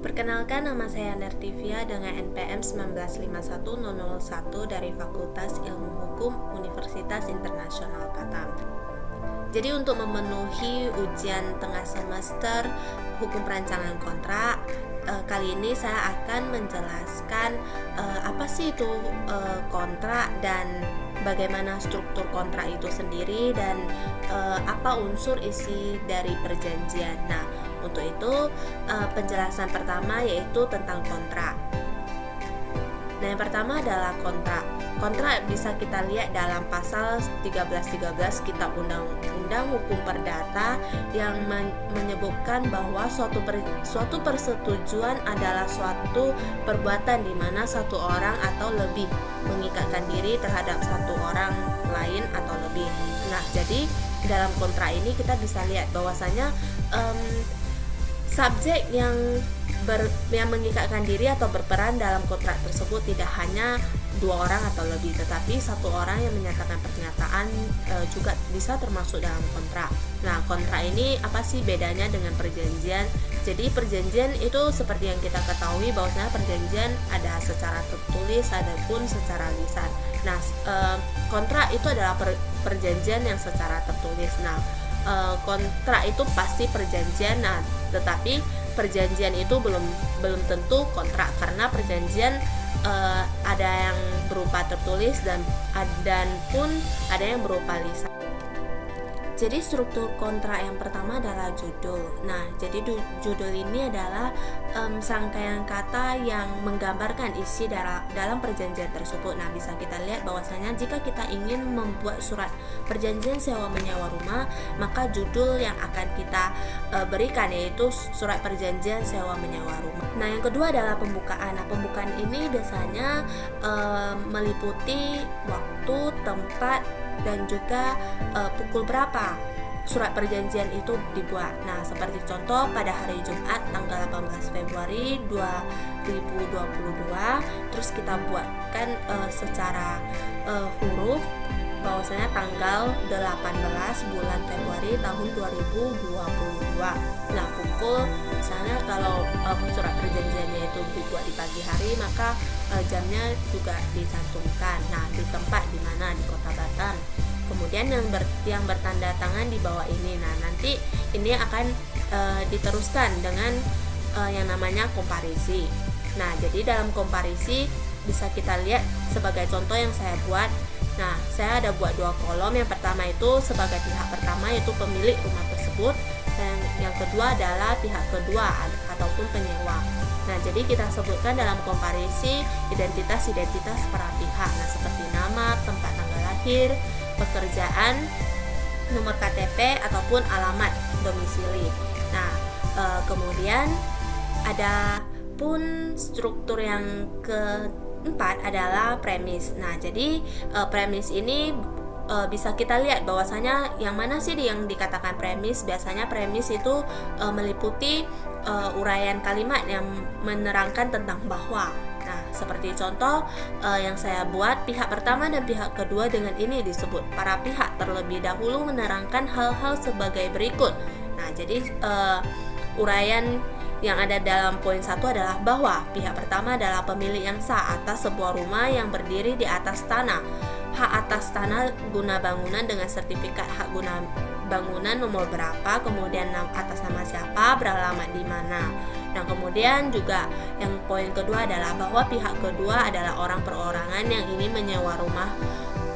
Perkenalkan, nama saya Nertivia dengan NPM 1951001 dari Fakultas Ilmu Hukum Universitas Internasional Batam. Jadi untuk memenuhi ujian tengah semester Hukum Perancangan Kontrak, kali ini saya akan menjelaskan apa sih itu kontrak dan bagaimana struktur kontrak itu sendiri dan apa unsur isi dari perjanjian. Nah, untuk itu penjelasan pertama yaitu tentang kontrak. Nah, yang pertama adalah kontrak. Kontrak bisa kita lihat dalam pasal 1313 Kitab Undang-Undang Hukum Perdata yang menyebutkan bahwa suatu persetujuan adalah suatu perbuatan di mana satu orang atau lebih mengikatkan diri terhadap satu orang lain atau lebih. Nah, jadi dalam kontrak ini kita bisa lihat bahwasanya subjek yang mengikatkan diri atau berperan dalam kontrak tersebut tidak hanya dua orang atau lebih, tetapi satu orang yang menyatakan pernyataan juga bisa termasuk dalam kontrak. Nah, kontrak ini apa sih bedanya dengan perjanjian? Jadi perjanjian itu seperti yang kita ketahui bahwasanya perjanjian ada secara tertulis ataupun secara lisan. Nah, kontrak itu adalah perjanjian yang secara tertulis. Nah, kontrak itu pasti perjanjian. Nah, tetapi perjanjian itu belum tentu kontrak, karena perjanjian ada yang berupa tertulis dan pun ada yang berupa lisan. Jadi struktur kontrak yang pertama adalah judul. Nah, jadi judul ini adalah serangkaian kata yang menggambarkan isi dalam perjanjian tersebut. Nah, bisa kita lihat bahwasanya jika kita ingin membuat surat perjanjian sewa menyewa rumah, maka judul yang akan kita berikan yaitu surat perjanjian sewa menyewa rumah. Nah, yang kedua adalah pembukaan. Nah, pembukaan ini biasanya meliputi waktu, tempat, dan juga pukul berapa surat perjanjian itu dibuat. Nah, seperti contoh pada hari Jumat tanggal 18 Februari 2022, terus kita buatkan secara huruf bahwasanya tanggal 18 bulan Februari tahun 2022. Nah, pukul, misalnya kalau surat perjanjiannya itu dibuat di pagi hari, maka jamnya juga dicantumkan. Nah, di tempat di mana, di Kota Batam. Kemudian yang bertanda tangan di bawah ini. Nah, nanti ini akan diteruskan dengan yang namanya komparisi. Nah, jadi dalam komparisi bisa kita lihat sebagai contoh yang saya buat. Nah, saya ada buat dua kolom. Yang pertama itu sebagai pihak pertama, yaitu pemilik rumah tersebut, dan yang kedua adalah pihak kedua ataupun penyewa. Nah, jadi kita sebutkan dalam komparisi identitas para pihak. Nah, seperti nama, tempat tanggal lahir, pekerjaan, nomor KTP ataupun alamat domisili. Nah, kemudian ada pun struktur yang keempat adalah premis. Nah, jadi premis ini bisa kita lihat bahwasanya yang mana sih yang dikatakan premis. Biasanya premis itu meliputi uraian kalimat yang menerangkan tentang bahwa. Nah, seperti contoh yang saya buat, pihak pertama dan pihak kedua dengan ini disebut para pihak terlebih dahulu menerangkan hal-hal sebagai berikut. Nah, jadi uraian yang ada dalam poin 1 adalah bahwa pihak pertama adalah pemilik yang sah atas sebuah rumah yang berdiri di atas tanah. Hak atas tanah guna bangunan dengan sertifikat hak guna bangunan nomor berapa, kemudian atas nama siapa, beralamat di mana. Nah, kemudian juga yang poin kedua adalah bahwa pihak kedua adalah orang perorangan yang ingin menyewa rumah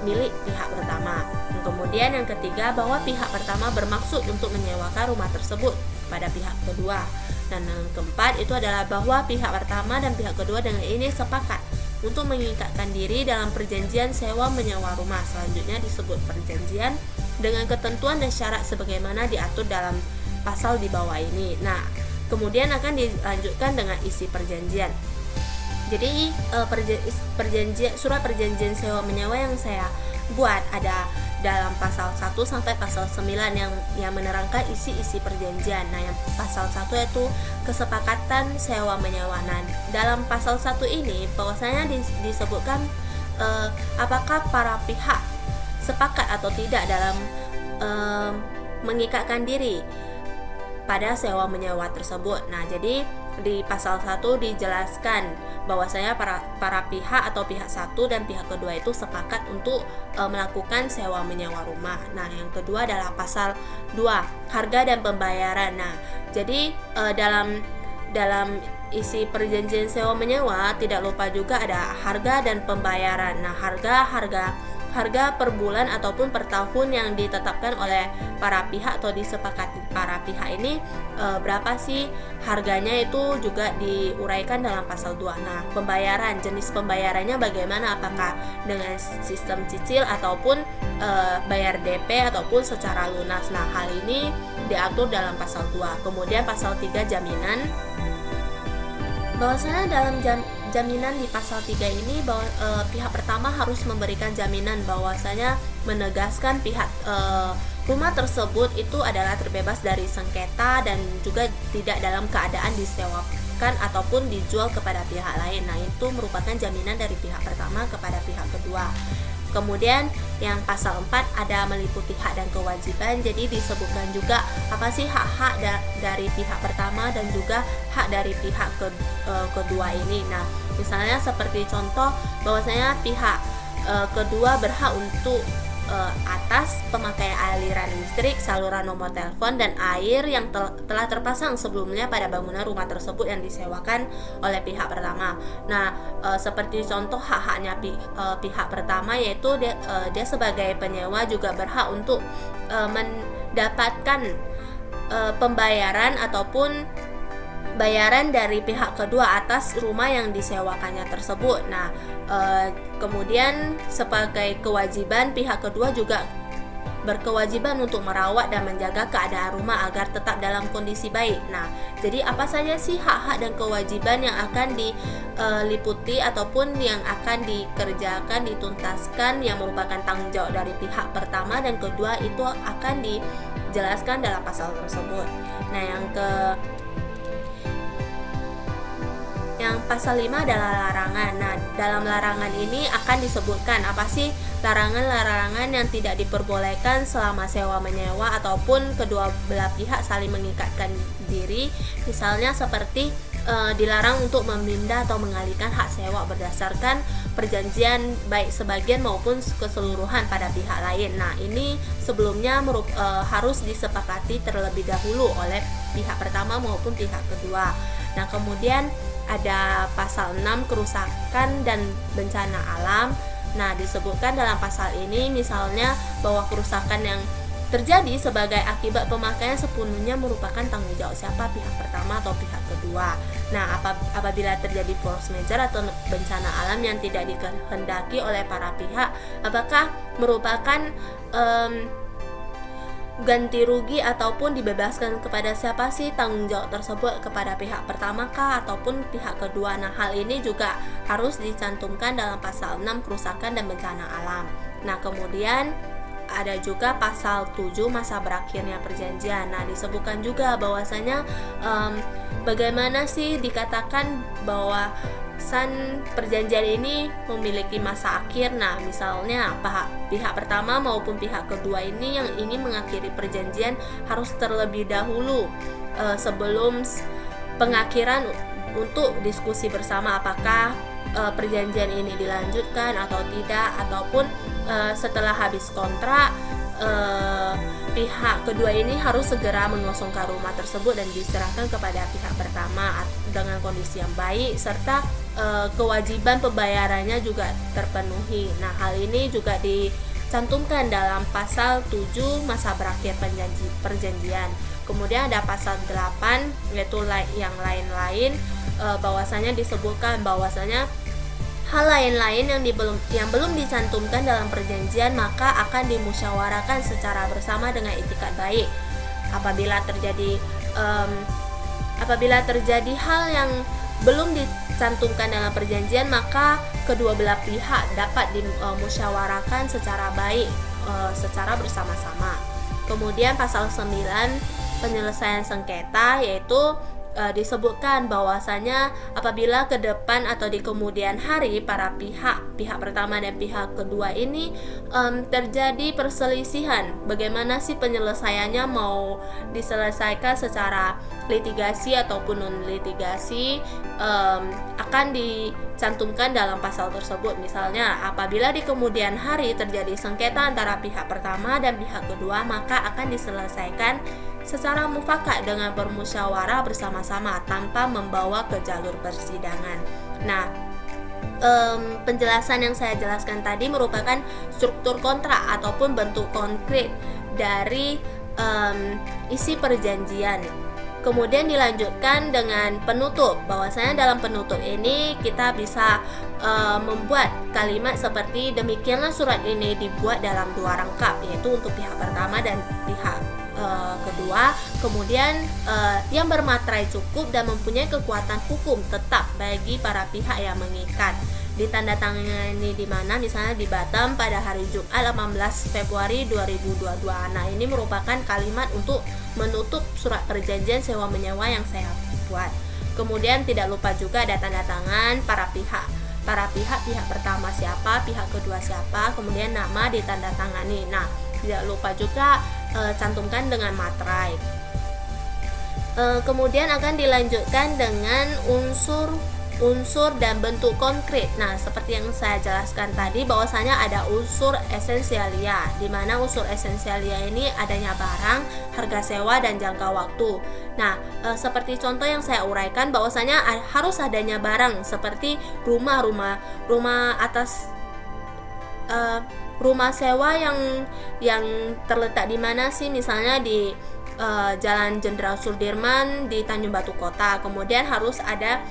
milik pihak pertama. Dan kemudian yang ketiga bahwa pihak pertama bermaksud untuk menyewakan rumah tersebut pada pihak kedua. Dan yang keempat itu adalah bahwa pihak pertama dan pihak kedua dengan ini sepakat untuk mengikatkan diri dalam perjanjian sewa menyewa rumah. Selanjutnya disebut perjanjian dengan ketentuan dan syarat sebagaimana diatur dalam pasal di bawah ini. Nah, kemudian akan dilanjutkan dengan isi perjanjian. Jadi surat perjanjian sewa menyewa yang saya buat ada dalam pasal 1 sampai pasal 9 yang menerangkan isi-isi perjanjian. Nah, yang pasal 1 yaitu kesepakatan sewa menyewa. Nah, dalam pasal 1 ini bahwasanya disebutkan apakah para pihak sepakat atau tidak dalam mengikatkan diri pada sewa menyewa tersebut. Nah, jadi di pasal 1 dijelaskan bahwasanya para pihak atau pihak satu dan pihak kedua itu sepakat untuk melakukan sewa menyewa rumah. Nah, yang kedua adalah pasal 2, harga dan pembayaran. Nah, jadi dalam isi perjanjian sewa menyewa tidak lupa juga ada harga dan pembayaran. Nah, harga per bulan ataupun per tahun yang ditetapkan oleh para pihak atau disepakati para pihak ini berapa sih harganya, itu juga diuraikan dalam pasal 2. Nah, pembayaran, jenis pembayarannya bagaimana, apakah dengan sistem cicil ataupun bayar DP ataupun secara lunas. Nah, hal ini diatur dalam pasal 2. Kemudian pasal 3 jaminan, bahwasanya dalam jaminan di pasal 3 ini bahwa pihak pertama harus memberikan jaminan bahwasanya menegaskan pihak rumah tersebut itu adalah terbebas dari sengketa dan juga tidak dalam keadaan disewakan ataupun dijual kepada pihak lain. Nah, itu merupakan jaminan dari pihak pertama kepada pihak kedua. Kemudian yang pasal 4 ada meliputi hak dan kewajiban. Jadi disebutkan juga apa sih hak-hak dari pihak pertama dan juga hak dari pihak kedua ini. Nah, misalnya seperti contoh bahwasanya pihak kedua berhak untuk atas pemakaian aliran listrik, saluran nomor telepon, dan air yang telah terpasang sebelumnya pada bangunan rumah tersebut yang disewakan oleh pihak pertama. Nah, seperti contoh hak-haknya pihak pertama yaitu dia sebagai penyewa juga berhak untuk mendapatkan pembayaran ataupun bayaran dari pihak kedua atas rumah yang disewakannya tersebut. Nah, kemudian sebagai kewajiban pihak kedua juga berkewajiban untuk merawat dan menjaga keadaan rumah agar tetap dalam kondisi baik. Nah, jadi apa saja sih hak-hak dan kewajiban yang akan diliputi ataupun yang akan dikerjakan, dituntaskan yang merupakan tanggung jawab dari pihak pertama dan kedua itu akan dijelaskan dalam pasal tersebut. Nah, yang pasal 5 adalah larangan. Nah, dalam larangan ini akan disebutkan apa sih larangan-larangan yang tidak diperbolehkan selama sewa menyewa ataupun kedua belah pihak saling mengikatkan diri. Misalnya seperti dilarang untuk memindah atau mengalihkan hak sewa berdasarkan perjanjian baik sebagian maupun keseluruhan pada pihak lain. Nah, ini sebelumnya harus disepakati terlebih dahulu oleh pihak pertama maupun pihak kedua. Nah, kemudian ada pasal 6 kerusakan dan bencana alam. Nah, disebutkan dalam pasal ini misalnya bahwa kerusakan yang terjadi sebagai akibat pemakaian sepenuhnya merupakan tanggung jawab siapa, pihak pertama atau pihak kedua. Nah, apabila terjadi force majeure atau bencana alam yang tidak dikehendaki oleh para pihak, apakah merupakan ganti rugi ataupun dibebaskan kepada siapa sih tanggung jawab tersebut, kepada pihak pertama kah ataupun pihak kedua. Nah, hal ini juga harus dicantumkan dalam pasal 6 kerusakan dan bencana alam. Nah, kemudian ada juga pasal 7 masa berakhirnya perjanjian. Nah, disebutkan juga bahwasanya bagaimana sih dikatakan bahwa perjanjian ini memiliki masa akhir. Nah, misalnya pihak pertama maupun pihak kedua ini yang ingin mengakhiri perjanjian harus terlebih dahulu sebelum pengakhiran untuk diskusi bersama apakah perjanjian ini dilanjutkan atau tidak, ataupun setelah habis kontrak pihak kedua ini harus segera mengosongkan rumah tersebut dan diserahkan kepada pihak pertama dengan kondisi yang baik serta kewajiban pembayarannya juga terpenuhi. Nah, hal ini juga dicantumkan dalam pasal 7 masa berakhir perjanjian. Kemudian ada pasal 8 yaitu yang lain-lain, bahwasanya disebutkan bahwasanya hal lain-lain yang belum dicantumkan dalam perjanjian maka akan dimusyawarahkan secara bersama dengan itikat baik. Apabila terjadi hal yang belum dicantumkan dalam perjanjian maka kedua belah pihak dapat dimusyawarahkan secara baik, secara bersama-sama. Kemudian pasal 9 penyelesaian sengketa, yaitu disebutkan bahwasanya apabila ke depan atau di kemudian hari para pihak pertama dan pihak kedua ini terjadi perselisihan, bagaimana sih penyelesaiannya, mau diselesaikan secara litigasi ataupun non litigasi, akan dicantumkan dalam pasal tersebut. Misalnya apabila di kemudian hari terjadi sengketa antara pihak pertama dan pihak kedua, maka akan diselesaikan secara mufakat dengan bermusyawarah bersama-sama tanpa membawa ke jalur persidangan. Nah, penjelasan yang saya jelaskan tadi merupakan struktur kontrak ataupun bentuk konkret dari isi perjanjian. Kemudian dilanjutkan dengan penutup, bahwasanya dalam penutup ini kita bisa membuat kalimat seperti demikianlah surat ini dibuat dalam 2 rangkap, yaitu untuk pihak pertama dan pihak kedua. Kemudian yang bermaterai cukup dan mempunyai kekuatan hukum tetap bagi para pihak yang mengikat, ditandatangani di mana, misalnya di Batam pada hari Jumat 18 Februari 2022. Nah, ini merupakan kalimat untuk menutup surat perjanjian sewa menyewa yang saya buat. Kemudian tidak lupa juga ada tanda tangan para pihak, pihak pertama siapa, pihak kedua siapa, kemudian nama ditandatangani. Nah, tidak lupa juga cantumkan dengan materai. Kemudian akan dilanjutkan dengan unsur dan bentuk konkret. Nah, seperti yang saya jelaskan tadi, bahwasanya ada unsur esensialia, di mana unsur esensialia ini adanya barang, harga sewa, dan jangka waktu. Nah, seperti contoh yang saya uraikan, bahwasanya harus adanya barang seperti rumah atas rumah sewa yang terletak di mana sih, misalnya di Jalan Jenderal Sudirman di Tanjung Batu Kota. Kemudian harus ada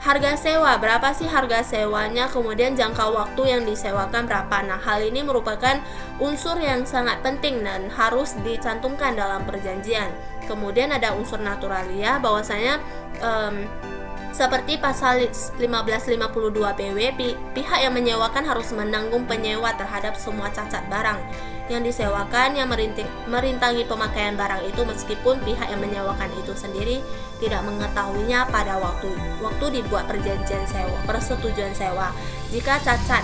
harga sewa, berapa sih harga sewanya, kemudian jangka waktu yang disewakan berapa. Nah, hal ini merupakan unsur yang sangat penting dan harus dicantumkan dalam perjanjian. Kemudian ada unsur naturalia, bahwasanya seperti pasal 1552 PW, pihak yang menyewakan harus menanggung penyewa terhadap semua cacat barang yang disewakan yang merintangi pemakaian barang itu, meskipun pihak yang menyewakan itu sendiri tidak mengetahuinya pada waktu dibuat perjanjian persetujuan sewa. Jika cacat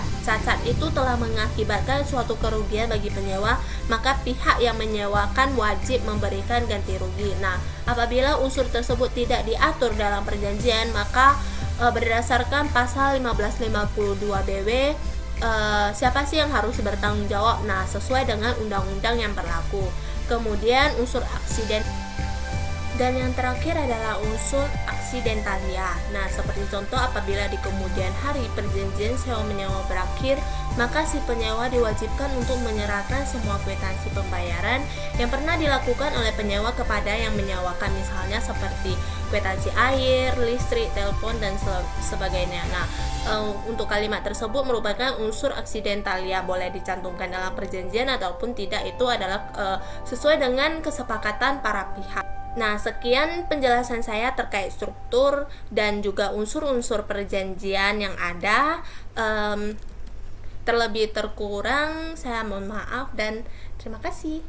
itu telah mengakibatkan suatu kerugian bagi penyewa, maka pihak yang menyewakan wajib memberikan ganti rugi. Nah, apabila unsur tersebut tidak diatur dalam perjanjian, maka berdasarkan pasal 1552 BW, siapa sih yang harus bertanggung jawab? Nah, sesuai dengan undang-undang yang berlaku. Kemudian unsur aksiden, dan yang terakhir adalah unsur aksidentalia. Nah, seperti contoh, apabila di kemudian hari perjanjian sewa menyewa berakhir, maka si penyewa diwajibkan untuk menyerahkan semua kwitansi pembayaran yang pernah dilakukan oleh penyewa kepada yang menyewakan, misalnya seperti kwitansi air, listrik, telepon, dan sebagainya. Nah, untuk kalimat tersebut merupakan unsur aksidentalia, boleh dicantumkan dalam perjanjian ataupun tidak, itu adalah sesuai dengan kesepakatan para pihak. Nah, sekian penjelasan saya terkait struktur dan juga unsur-unsur perjanjian yang ada. Terlebih terkurang saya mohon maaf dan terima kasih.